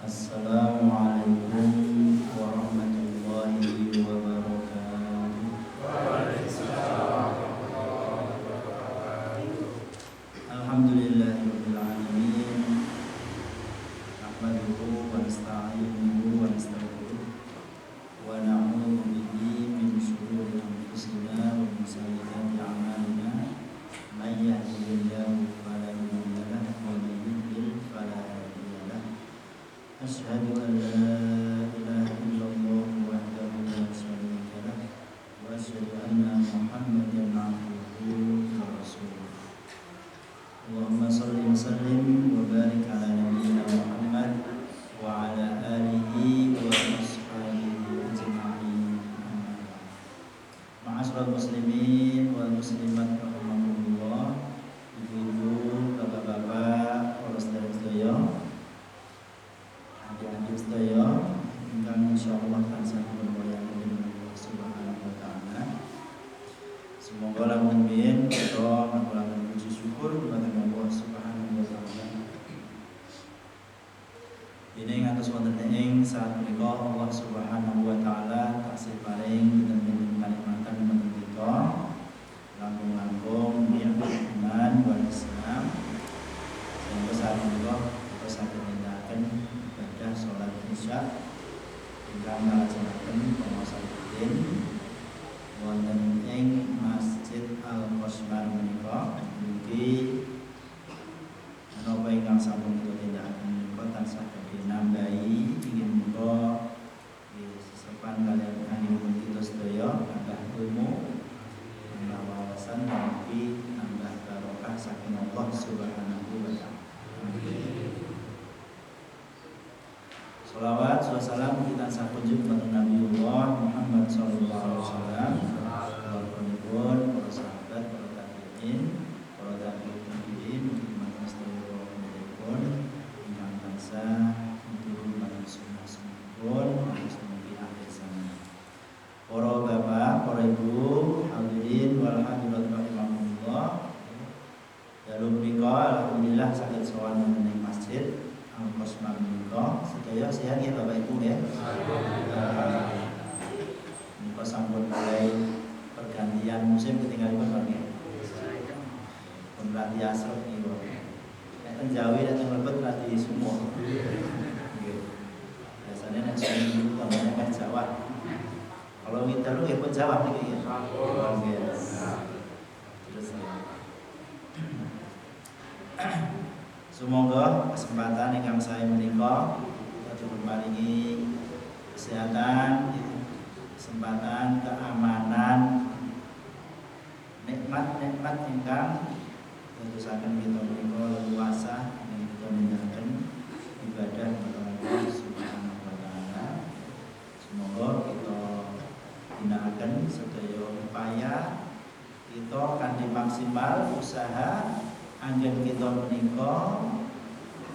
Assalamualaikum warahmatullahi wabarakatuh. Waalaikumsalam warahmatullahi wabarakatuh. Alhamdulillahirabbil alamin. Nahmaduhu wa nasta'inuhu wa nastaghfiruh wa na'udzu bihi min shururi anfusina wa min sayyiati a'malina. May yahdihillahu fala mudilla lahu wa may yudlil fala hadiya lahu. Asyhadu an la ilaha illallah wahdahu la syarika lahu wa asyhadu anna Muhammadan 'abduhu wa rasuluh. Allahumma shalli wa sallim wa barik ala nabiyyina Muhammad wa ala alihi wa ashabihi ajma'in. Ma'asyiral muslimin wal muslimat rahimakumullah. Ibu-ibu, bapak-bapak, para sedherek-sedherek, adik-adik sedaya ingkang insyaallah tansah bermoyang dening Allah Subhanahu wa taala. Semoga lamun biyen kita ngaturaken puji syukur dumateng Allah Subhanahu wa taala. Dene ngatos wonten ing saat menika Allah Subhanahu wa taala taksih paring dinten kanikmatan dumateng kita langkung-langkung nikmat iman wal Islam. Sehingga saat menika kita saged nindakaken ibadah salat Isya ingkang nglajengaken pengawasan rutin wonten ing Masjid Al-Qosmar menika. Mugi menapa ingkang sampun kita tindakaken menika tansah dadi nambahi ingin muga sesepan kalian anggenipun kita sedaya nambah ilmu, nambah wawasan, mugi nambah barokah saking Allah Subhanahu wa taala. Sholawat, salam kita sakunjuk kepada Nabiullah Muhammad sallallahu alaihi wasallam, warahmatullah, para sahabat, para tabi'in, para tabi'in, umat muslimin ingkang tansah nuturun marang sunnah-sunnahipun mugi akhir zaman. Para bapak, para ibu, hadirin wal hadirat rahimakumullah. Dalu menika alhamdulillah saged sowan wonten ing masjid Al-Qosmar menika. Sedaya sehat ya Bapak Ibu ya. Menika sampun mulai pergantian musim ketinggalipun Pak nggih. Pun radi asrep niku. Nek teng Jawi nek teng Lebet radi sumuh. Nggih. Biasane nek sing tambahane kan Jawa. Kalau ngidul nggih pun Jawa niki ya. Nggih. Terus semoga kesempatan ingkang saya menika dipun paringi kesehatan, kesempatan, keamanan, nikmat-nikmat ingkang dadosaken kita menika leluasa ing kita nindakaken ibadah kepada Allah Subhanahu wa taala. Semoga kita tindakan sedaya upaya kita kanthi maksimal usaha anggen kita menika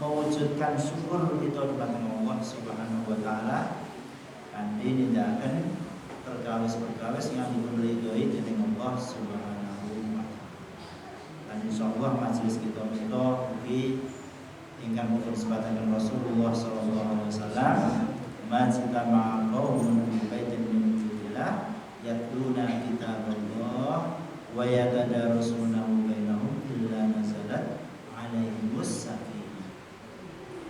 mewujudkan syukur kita dumateng Allah Subhanahu wa taala kanthi nindakaken perkawis-perkawis yang dipun ridhoi dening Allah Subhanahu wa taala. Dan insyaallah majelis kita menika mugi ingkang dipun sebataken Rasulullah sallallahu alaihi wasallam, majtama'a qaumun fi baitin min buyutillah yatluna kitaballah wa yatadarasunahu bainahum illa nazalat alaihimus sakinah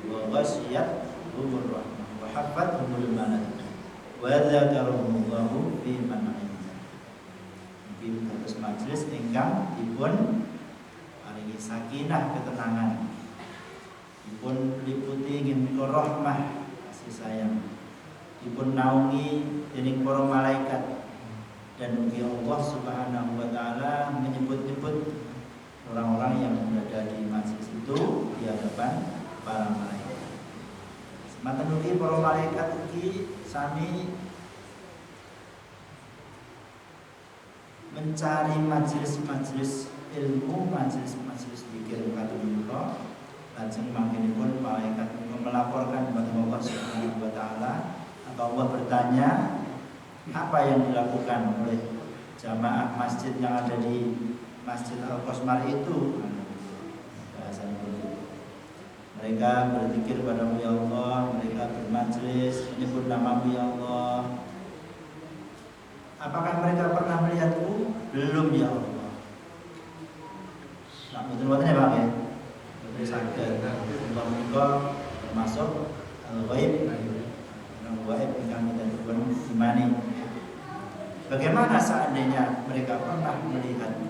wa ghasyiyatuhumur rahmah wa hafathumul malaikah wa dzakarahumullahu fi man 'indah. Mungkin terus majelis ingkang dipun paringi sakinah, ketenangan, dipun liputi ingin rahmah, kasih sayang, dipun naungi dening para malaikat. Dan ugi Allah Subhanahu wa taala menyebut-nyebut orang-orang yang berada di majelis itu di hadapan para malaikat. Semanten ugi para malaikat ugi sami mencari majelis-majelis ilmu, majelis-majelis zikir katunika. Lajeng mangkenipun malaikat melaporkan kepada Allah Subhanahu wa taala atau Allah bertanya apa yang dilakukan oleh jamaah masjid yang ada di Masjid Al-Qosmar itu. Mereka berzikir padamu ya Allah, mereka bermajlis menyebut namamu ya Allah. Apakah mereka pernah melihatku? Belum ya Allah. Nah, betul-betul ya Bang ya. Betul saged. Allah menika termasuk al-ghaib. Al-ghaib yang kita imani. Bagaimana seandainya mereka pernah melihatku?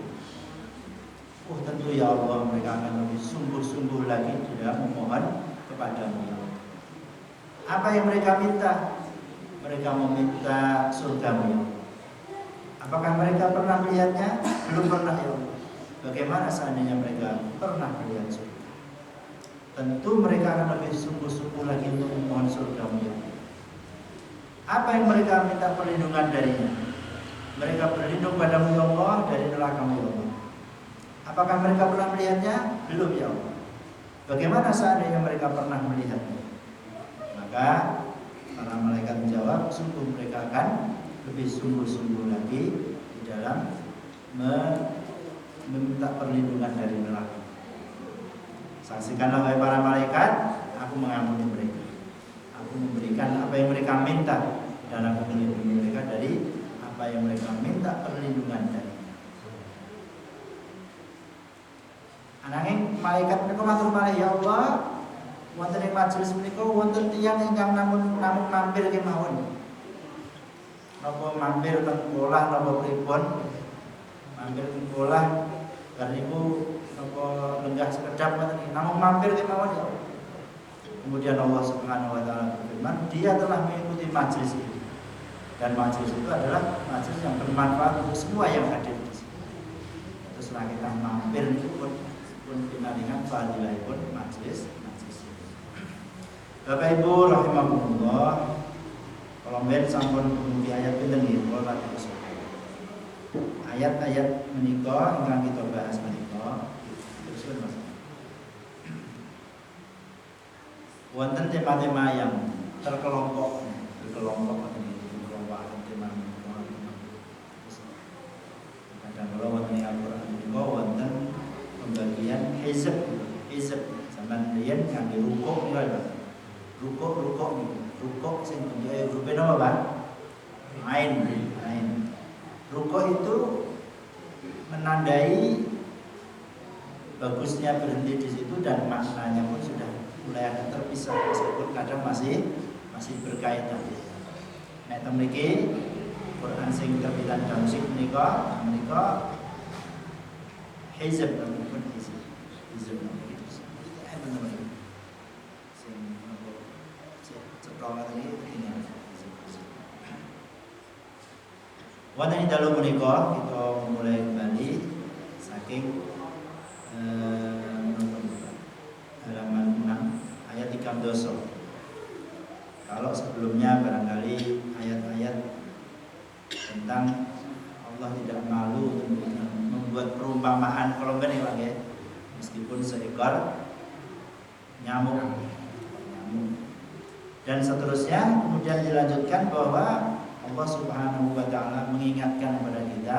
Tentu ya Allah mereka akan lebih sungguh-sungguh lagi di dalam memohon kepadamu. Apa yang mereka minta? Mereka meminta surgamu. Apakah mereka pernah melihatnya? Belum pernah ya Allah. Bagaimana seandainya mereka pernah melihat surga? Tentu mereka akan lebih sungguh-sungguh lagi untuk memohon surgamu ya Allah. Apa yang mereka minta perlindungan darinya? Mereka berlindung padamu ya Allah dari neraka-Mu ya Allah. Apakah mereka pernah melihatnya? Belum ya Allah. Bagaimana seandainya mereka pernah melihatnya? Maka para malaikat menjawab, sungguh mereka akan lebih sungguh-sungguh lagi di dalam meminta perlindungan dari neraka. Saksikanlah wahai para malaikat, aku mengampuni mereka. Aku memberikan apa yang mereka minta dan aku melindungi mereka dari apa yang mereka minta perlindungan dari. Ananging malaikat menika matur malih ya Allah, wonten ing majelis menika wonten tiyang ingkang namun mampir kemawon. Napa mampir teng bolah napa pripun? Mampir teng bolah bar niku napa lenggah sekedap ngoten namung mampir kemawon ya Allah. Kemudian Allah Subhanahu wa taala berfirman, dia telah mengikuti majelis ini. Dan majelis itu adalah majelis yang bermanfaat untuk semua yang hadir di sini. Terus kita mampir niku pun pinaringan fadilahipun majelis. Bapak Ibu rahimakumullah, kalau ben sampun dumugi ayat pinten nggih kula terus. Ayat-ayat menika ingkang kita bahas menika terus Mas. Wonten tema-tema yang terkelompok tema kadang kala wonten ing Al-Qur'an menika wonten pembagian hizb zaman riyen kangge rukuk niku rukuk sing bentuke grupe napa Pak? Ain. Rukuk itu menandai bagusnya berhenti di situ dan maknanya pun sudah mulai agak terpisah meskipun kadang masih berkaitan. Nek teng mriki Quran sing terbitan Damsyik menika hizb pun hizb gitu. Bener-bener. Sing cetok tadi ini. Wonten ing dalu menika kita mulai kembali saking halaman 6 ayat 3 dosa. Kalau sebelumnya barangkali ayat-ayat tentang Allah tidak malu membuat perumpamaan kalau benar Pak ya, meskipun seekor nyamuk. Dan seterusnya kemudian dilanjutkan bahwa Allah Subhanahu wa taala mengingatkan kepada kita,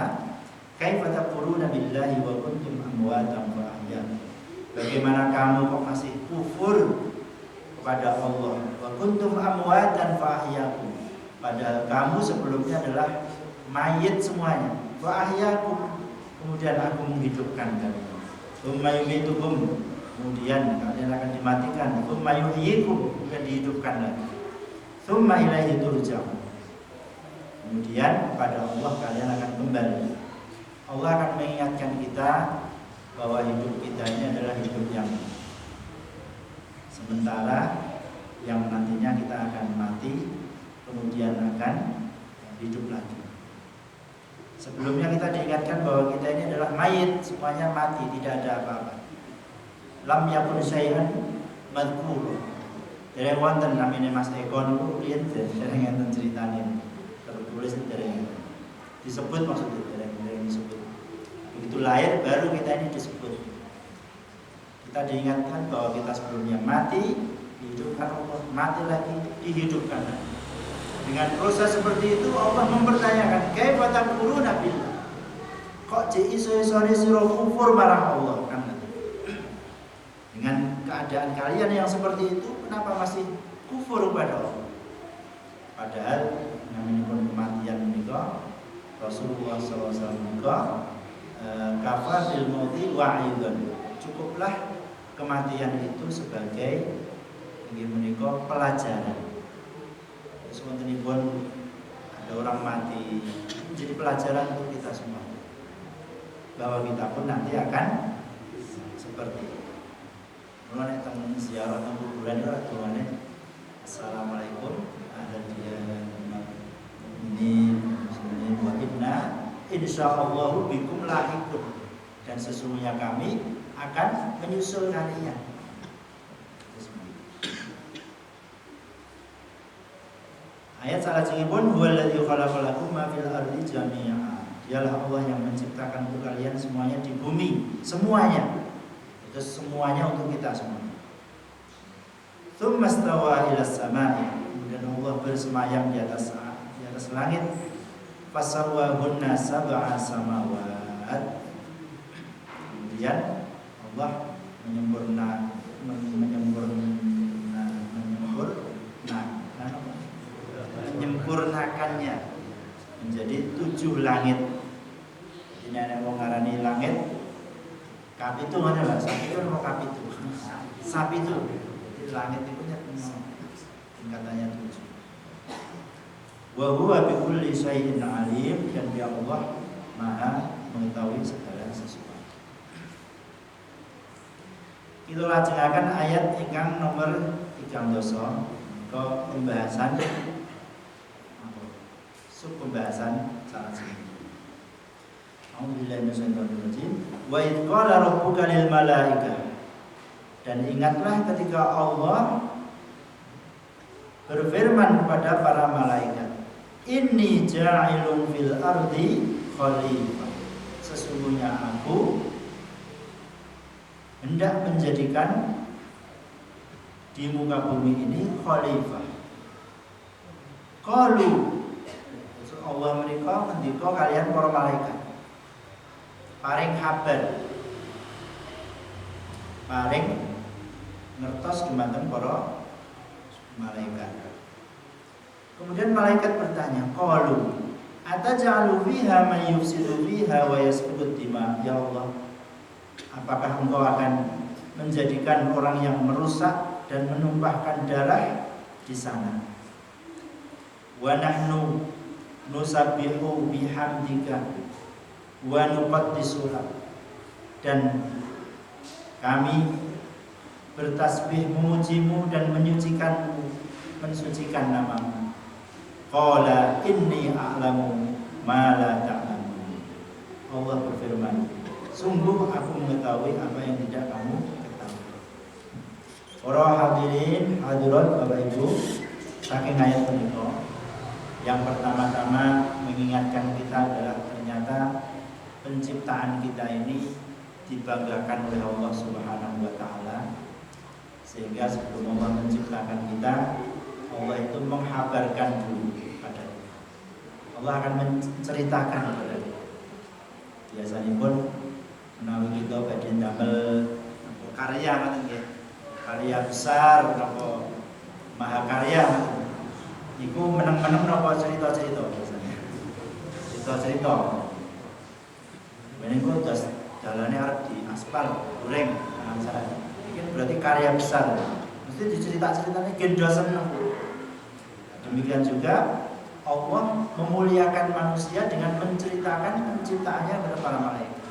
kaifa takfuruna billahi wa kuntum amwatan fa ahyaakum. Bagaimana kamu kok masih kufur kepada Allah, wa kuntum amwatan fa ahyaakum. Padahal kamu sebelumnya adalah mayit semuanya. Fa ahyaakum, kemudian aku menghidupkan kalian. Tsumma yumitukum, kemudian kalian akan dimatikan. Tsumma yuhyikum, kemudian dihidupkan lagi. Tsumma ilaihi turja'un. Kemudian kepada Allah kalian akan kembali. Allah akan mengingatkan kita bahwa hidup kita ini adalah hidup yang sementara, yang nantinya kita akan mati, kemudian akan hidup lagi. Sebelumnya kita diingatkan bahwa kita ini adalah mayit, semuanya mati, tidak ada apa-apa. Lam yakun syai'an madhkur. Dereng wonten namine Mas Eko niku riyen dereng enten critane. Tertulis dereng disebut maksudnya dereng disebut. Begitu lahir baru kita ini disebut. Kita diingatkan bahwa kita sebelumnya mati, dihidupkan Allah, mati lagi, dihidupkan lagi. Dengan proses seperti itu Allah mempertanyakan, kaifa takfuruna billah? Kok iso-isone sira kufur marang Allah kan? Dengan keadaan kalian yang seperti itu, kenapa masih kufur kepada Allah? Padahal namanya pun kematian menika Rasulullah SAW menika kafa bil mauti wa'idun. Cukuplah kematian itu sebagai inggih menika pelajaran. Sementinipun ada orang mati menjadi pelajaran untuk kita semua, bahwa kita pun nanti akan seperti itu. Mulai tentang ziarah tentang kuburan itu aturannya assalamualaikum ahlan diyar ini wa inna insyaallah bikum lahiqun, dan sesungguhnya kami akan menyusul kalian. Ayat salajengipun huwallazi khalaqalakum ma fil ardi jami'a. Dialah Allah yang menciptakan untuk kalian semuanya di bumi, semuanya. Itu semuanya untuk kita semua. Tsumma stawa ila samai. Kemudian Allah bersemayam di atas langit. Fasawwahunna sab'a samawat. Kemudian Allah menyempurnakannya menjadi 7 langit. Ini ada yang ngarani langit kapitu mana lah, sapi itu mau kapitu, sapi itu jadi langit itu tingkatannya 7. Wa huwa bi kulli syai'in alim, dan dia Allah Maha mengetahui segala sesuatu. Kita lajengaken ayat ingkang nomor 13 ke pembahasan pembahasan saat ini. Alhamdulillah minasyaitonirrajim. Wa idh qala rabbuka lil malaikah. Dan ingatlah ketika Allah berfirman kepada para malaikat, inni ja'ilun fil ardi khalifah. Sesungguhnya aku hendak menjadikan di muka bumi ini khalifah. Qalu, Allah menika ngendika kalian para malaikat, paring kabar, paring ngertos dumateng para malaikat. Kemudian malaikat bertanya, qalu ataj'alu fiha man yufsidu fiha wa yasfiku dima. Ya Allah, apakah engkau akan menjadikan orang yang merusak dan menumpahkan darah di sana? Wa nahnu nusabbihu bihamdika wa nuqaddisu lak, dan kami bertasbih memujimu dan menyucikanmu, mensucikan namamu. Qala inni a'lamu ma la ta'lamun. Allah berfirman, sungguh aku mengetahui apa yang tidak kamu ketahui. Para hadirin hadirat Bapak Ibu, saking ayat menika yang pertama-tama mengingatkan kita adalah ternyata penciptaan kita ini dibanggakan oleh Allah Subhanahu wa taala. Sehingga sebelum Allah menciptakan kita, Allah itu menghabarkan dulu pada kita. Allah akan menceritakan kepada kita. Biasanya pun menawi kita badhe ndamel karya ngoten nggih. Karya besar napa mahakarya iku meneng-meneng napa cerita-cerita biasanya. Cerita-cerita. Menika das dalane arep di aspal, goreng, misalnya. Ini berarti karya besar. Mesti dicerita-ceritanya gendo seneng. Demikian juga Allah memuliakan manusia dengan menceritakan penciptaannya kepada para malaikat.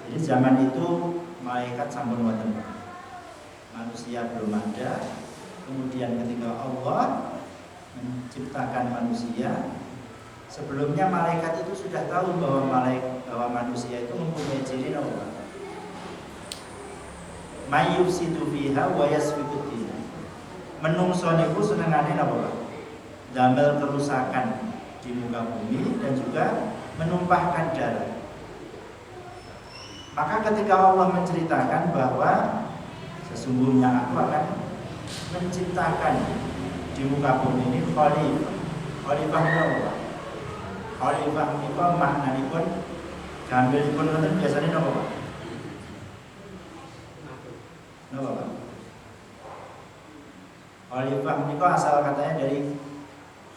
Jadi zaman itu malaikat sampun wonten. Manusia belum ada. Kemudian ketika Allah menciptakan manusia, sebelumnya malaikat itu sudah tahu bahwa manusia itu mempunyai ciri Allah. Mayyufsidu fiha wa yasfiku dima. Menungso niku senengane napa? Damel kerusakan di muka bumi dan juga menumpahkan darah. Maka ketika Allah menceritakan bahwa sesungguhnya aku akan menciptakan di muka bumi ini khalifah. Khalifah apa? Khalifah niku maknanipun gambilipun wonten biasane napa, Pak? Napa Pak? Khalifah niku asal katanya dari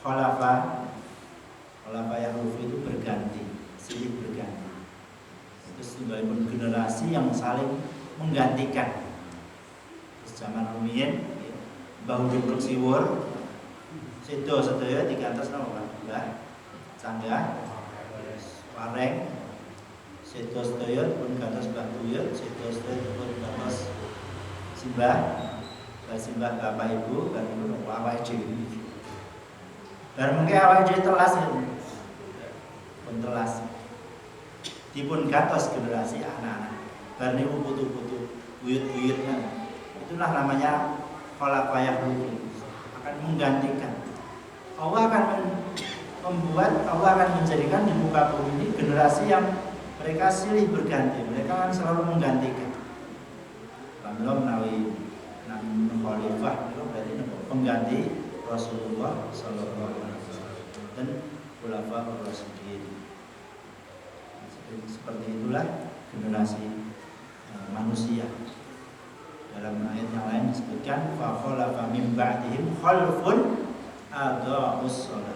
khalafa. Khalafa yang itu berganti, silih berganti. Itu sebagai generasi yang saling menggantikan. Terus zaman rumiyin bahu jumruk siwur sedo sedaya digantos napa Pak? Mbah Cangga Wareng sedo sedaya pun gantos Mbah Buyut, sedo sedaya pun gantos simbah bapak ibu kan niku awake dhewe. Bar mengke awake dhewe telas pun telas. Dipun gantos generasi anak-anak. Bar niku putu-putu buyut-buyutnya. Itulah namanya khalafah akan menggantikan. Allah akan Allah akan menjadikan di muka bumi ini generasi yang mereka silih berganti. Mereka akan selalu menggantikan. Alhamdulillah menawi khalifah itu berarti pengganti Rasulullah sallallahu alaihi wasallam dan khulafaur rasyidin. Seperti itulah generasi manusia. Dalam ayat yang lain disebutkan fa khalafa min ba'dihim khalfun adaa'us shalah.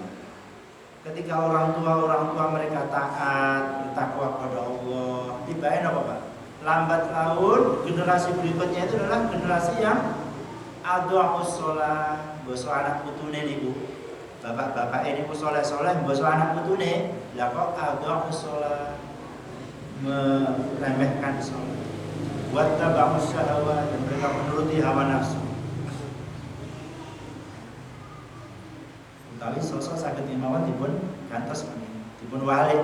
Ketika orang tua mereka taat, bertakwa kepada Allah, tibain apa Pak? Lambat laun generasi berikutnya itu adalah generasi yang adaa'us shalah, boso anak putune niku. Bapak-bapak ini ku soleh-soleh, boso anak putune, lah kok adaa'us shalah, meremehkan sholat. Wattaba'us syahawat, dan mereka menuruti hawa nafsu. Utawi sosok saged imawan dipun gantos dipun walik.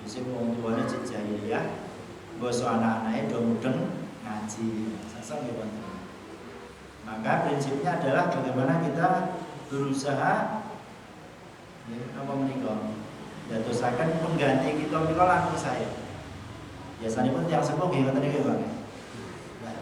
Sing wong tuwane cek jahiliyah, basa anak-anake do mudeng ngaji. Sasar nggih wonten. Maka prinsipnya adalah bagaimana kita berusaha apa menika dadosaken pengganti kita menika langkung saya. Biasanya pun tiang sepuh nggih ngoten iki Pak. Nah,